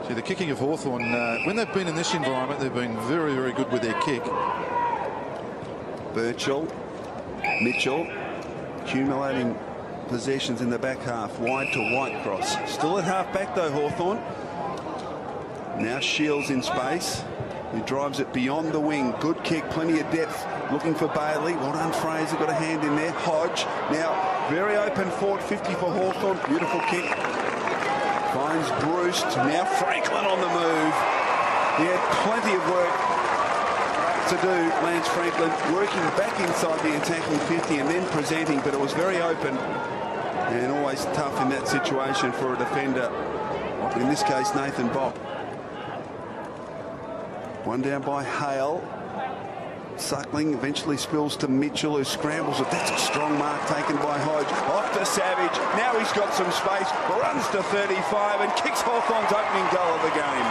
See, the kicking of Hawthorn, when they've been in this environment, they've been very, very good with their kick. Birchall, Mitchell, accumulating possessions in the back half, wide to Whitecross. Still at half back though, Hawthorn. Now Shields in space. He drives it beyond the wing. Good kick, plenty of depth. Looking for Bailey. Well done, Fraser. Got a hand in there. Hodge. Now, very open forward, 50 for Hawthorn. Beautiful kick. Finds Bruce. Now Franklin on the move. He had plenty of work to do, Lance Franklin, working back inside the attacking 50 and then presenting, but it was very open and always tough in that situation for a defender. In this case, Nathan Bock. One down by Hale. Suckling eventually spills to Mitchell, who scrambles it. That's a strong mark taken by Hodge. Off to Savage. Now he's got some space. Runs to 35 and kicks Hawthorn's opening goal of the game.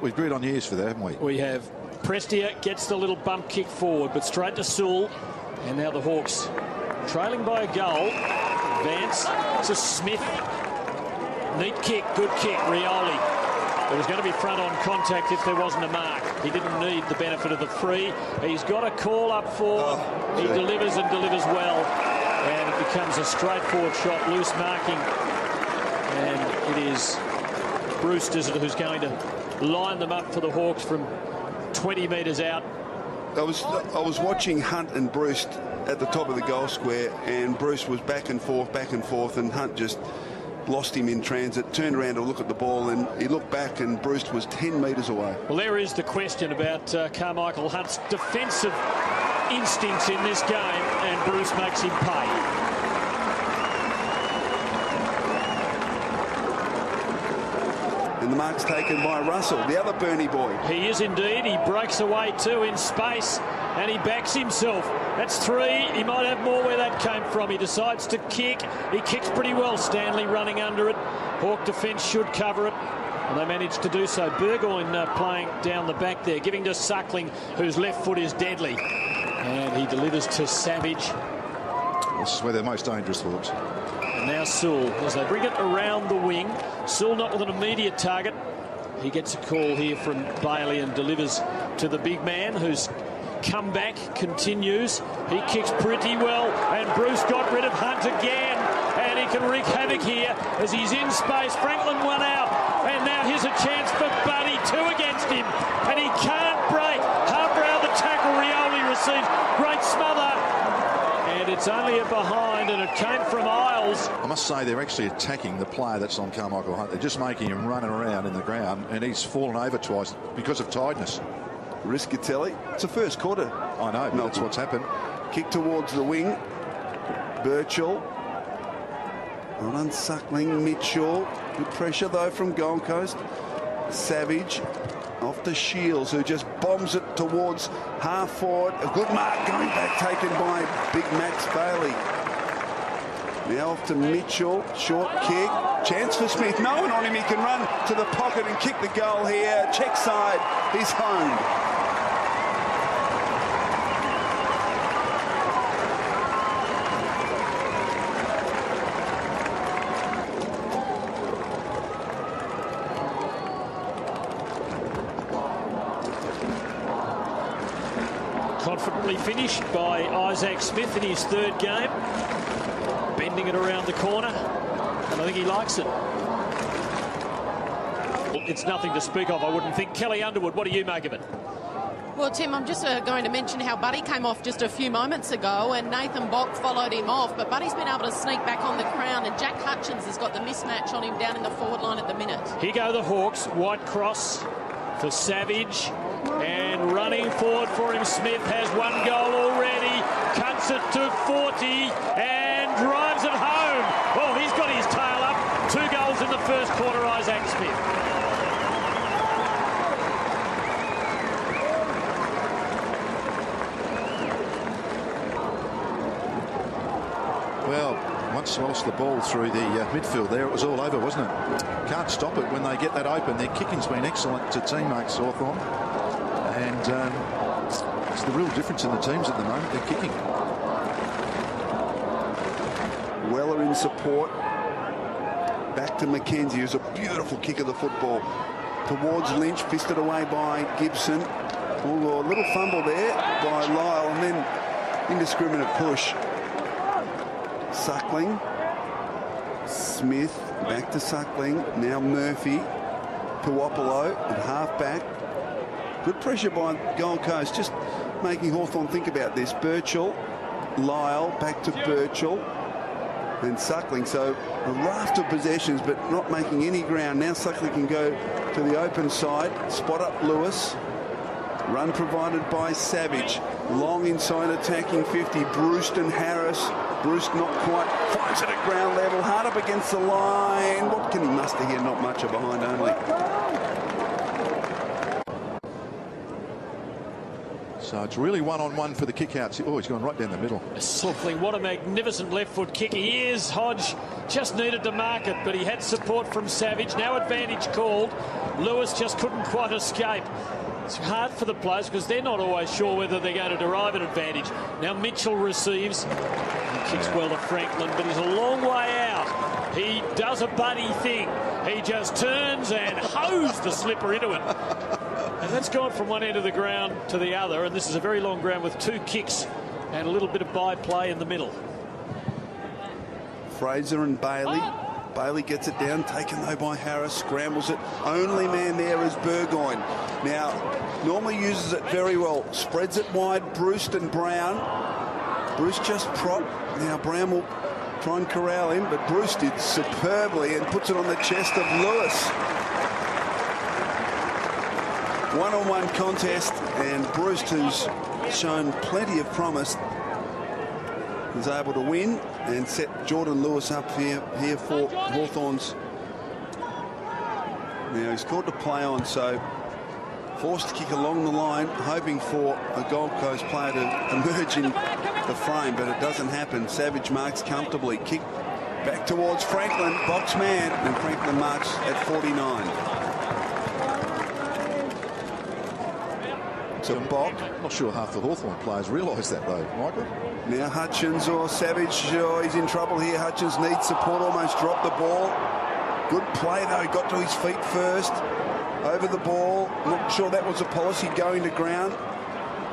We've agreed on years for that, haven't we? We have. Prestia gets the little bump kick forward, but straight to Sewell. And now the Hawks trailing by a goal. Advance to Smith. Neat kick, good kick, Rioli. There was going to be front-on contact if there wasn't a mark. He didn't need the benefit of the free. He's got a call up forward. He delivers and delivers well. And it becomes a straightforward shot, loose marking. And it is Brewster who's going to line them up for the Hawks from 20 metres out. I was watching Hunt and Bruce at the top of the goal square, and Bruce was back and forth, and Hunt just lost him in transit, turned around to look at the ball, and he looked back and Bruce was 10 metres away. Well, there is the question about Carmichael Hunt's defensive instincts in this game, and Bruce makes him pay. And the mark's taken by Russell, the other Burnie boy. He is indeed. He breaks away too in space, and he backs himself. That's 3. He might have more where that came from. He decides to kick. He kicks pretty well. Stanley running under it. Hawk defence should cover it, and they managed to do so. Burgoyne playing down the back there, giving to Suckling, whose left foot is deadly. And he delivers to Savage. This is where they're most dangerous, Hawks. And now Sewell, as they bring it around the wing. Sewell not with an immediate target. He gets a call here from Bailey and delivers to the big man, whose comeback continues. He kicks pretty well, and Bruce got rid of Hunt again, and he can wreak havoc here as he's in space. Franklin one out, and now here's a chance for Buddy, 2 against him, and he can't break. Harbour out the tackle. Rioli receives great smother, and it's only a behind, and it came from Isles. I must say they're actually attacking the player that's on Carmichael Hunt. They're just making him run around in the ground, and he's fallen over twice because of tiredness. Riscatelli. It's the first quarter. I know, but that's what's happened. Kick towards the wing. Birchall. Well done, Suckling. Mitchell. Good pressure, though, from Gold Coast. Savage. Off to Shields, who just bombs it towards half forward. A good mark going back, taken by Big Max Bailey. Now off to Mitchell. Short kick. Chance for Smith. No one on him. He can run to the pocket and kick the goal here. Check side. He's home. Confidently finished by Isaac Smith in his 3rd game. Bending it around the corner, and I think he likes it. It's nothing to speak of, I wouldn't think. Kelly Underwood, what do you make of it? Well, Tim, I'm just going to mention how Buddy came off just a few moments ago, and Nathan Bock followed him off, but Buddy's been able to sneak back on the crown, and Jack Hutchins has got the mismatch on him down in the forward line at the minute. Here go the Hawks. White cross for Savage, and running forward for him, Smith has 1 goal already, cuts it to 40, and drives it home. Well, he's got his tail up. 2 goals in the first quarter, Isaac Smith. Well, once lost the ball through the midfield there, it was all over, wasn't it? Can't stop it when they get that open. Their kicking's been excellent to teammates, Hawthorn. And it's the real difference in the teams at the moment, they're kicking. support. Back to Mackenzie, who's a beautiful kick of the football. Towards Lynch, fisted away by Gibson. Oh, a little fumble there by Lyle, and then indiscriminate push. Suckling. Smith, back to Suckling. Now Murphy. Puopolo at half-back. Good pressure by Gold Coast, just making Hawthorn think about this. Birchall, Lyle, back to Birchall. And Suckling, so a raft of possessions, but not making any ground. Now Suckling can go to the open side, spot up Lewis. Run provided by Savage. Long inside attacking 50. Brewston, Harris. Bruce not quite. Finds it at ground level. Hard up against the line. What can he muster here? Not much, a behind only. So it's really one-on-one for the kick-outs. Oh, he's gone right down the middle. Suckling, what a magnificent left-foot kick he is. Hodge just needed to mark it, but he had support from Savage. Now advantage called. Lewis just couldn't quite escape. It's hard for the players because they're not always sure whether they're going to derive an advantage. Now Mitchell receives. He kicks well to Franklin, but he's a long way out. He does a buddy thing. He just turns and hoes the slipper into it. And that's gone from one end of the ground to the other, and this is a very long ground with two kicks and a little bit of byplay in the middle. Fraser and Bailey. Bailey gets it down, taken though by Harris, scrambles it. Only man there is Burgoyne. Now, normally uses it very well. Spreads it wide, Bruce and Brown. Bruce just prop. Now Brown will try and corral him, but Bruce did superbly and puts it on the chest of Lewis. One-on-one contest, and Bruce, who's shown plenty of promise, is able to win and set Jordan Lewis up here for Hawthorns. Now he's caught to play on, so forced to kick along the line, hoping for a Gold Coast player to emerge in the frame, but it doesn't happen. Savage marks comfortably. Kick back towards Franklin, box man, and Franklin marks at 49. So Bock. Not sure half the Hawthorn players realise that though, Michael. Now Hutchins or Savage, he's in trouble here. Hutchins needs support, almost dropped the ball. Good play though, he got to his feet first. Over the ball, not sure that was a policy, going to ground.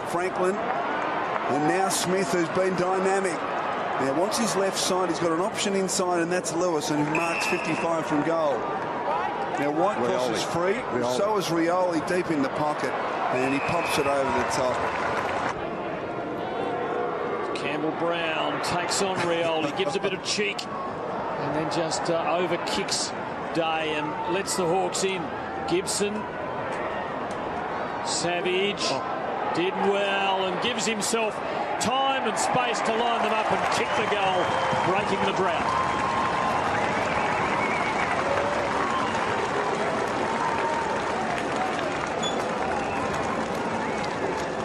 Franklin, and now Smith, who's been dynamic. Now once his left side, he's got an option inside, and that's Lewis, and he marks 55 from goal. Now Whitecross is free, so is Rioli deep in the pocket, and he pops it over the top. Campbell Brown takes on Rioli, gives a bit of cheek, and then just over kicks Day and lets the Hawks in. Gibson, Savage did well and gives himself time and space to line them up and kick the goal, breaking the drought.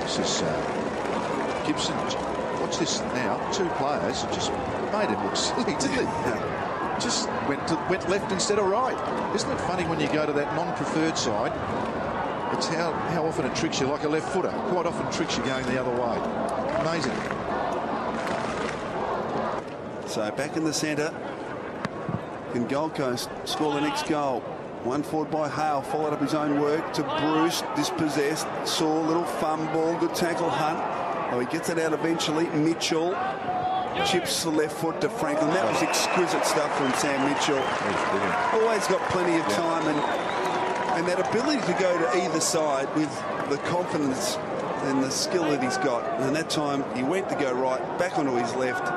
This is Gibson. Watch this now. Two players just made him look silly, didn't they? Just went left instead of right. Isn't it funny when you go to that non-preferred side? It's how often it tricks you, like a left footer. Quite often tricks you going the other way. Amazing. So back in the centre. Can Gold Coast score the next goal? One forward by Hale, followed up his own work to Bruce, dispossessed, saw a little fumble, good tackle Hunt. Oh, he gets it out eventually. Mitchell chips the left foot to Franklin. That was exquisite stuff from Sam Mitchell. Always got plenty of time, and that ability to go to either side with the confidence and the skill that he's got. And that time he went to go right, back onto his left,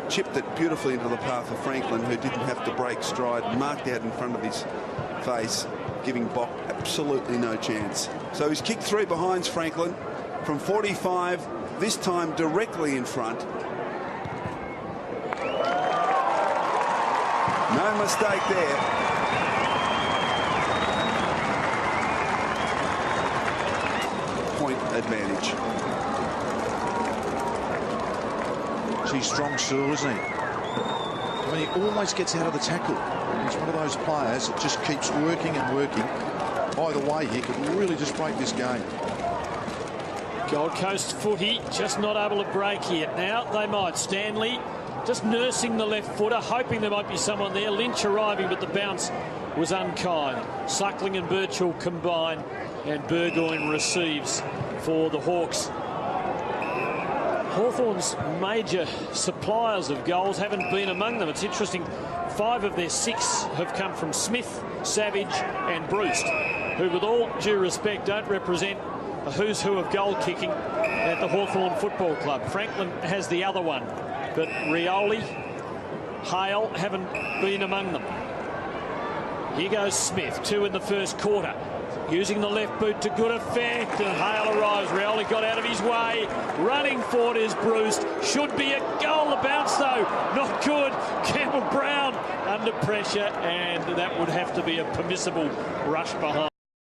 chipped it beautifully into the path of Franklin, who didn't have to break stride, marked out in front of his face, giving Bock absolutely no chance. So he's kicked three behinds Franklin from 45, this time directly in front. No mistake there. Point advantage. He's strong still, isn't he? I mean, he always gets out of the tackle. He's one of those players that just keeps working and working. Either way, he could really just break this game. Gold Coast footy just not able to break here. Now they might. Stanley just nursing the left footer, hoping there might be someone there. Lynch arriving, but the bounce was unkind. Suckling and Birchall combine, and Burgoyne receives for the Hawks. Hawthorn's major suppliers of goals haven't been among them. It's interesting, 5 of their 6 have come from Smith, Savage and Bruce, who, with all due respect, don't represent a who's who of goal kicking at the Hawthorn Football Club. Franklin has the other one, but Rioli, Hale haven't been among them. Here goes Smith, 2 in the first quarter. Using the left boot to good effect, and Hale arrives. Rioli got out of his way. Running forward is Bruce. Should be a goal. The bounce, though, not good. Campbell Brown under pressure, and that would have to be a permissible rush behind.